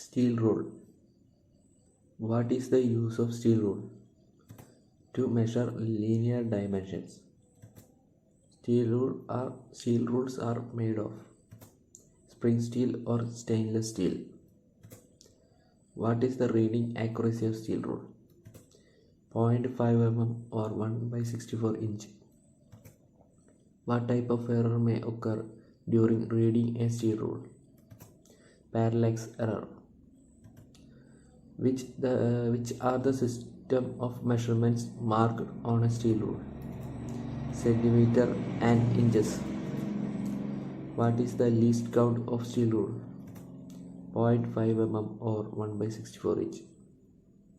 Steel rule. What is the use of steel rule? To measure linear dimensions. Steel rules are made of spring steel or stainless steel. What is the reading accuracy of steel rule? 0.5 mm or 1/64 inch. What type of error may occur during reading a steel rule? Parallax error. Which are the system of measurements marked on a steel rule? Centimeter and inches. What is the least count of steel rule? 0.5 mm or 1/64 inch.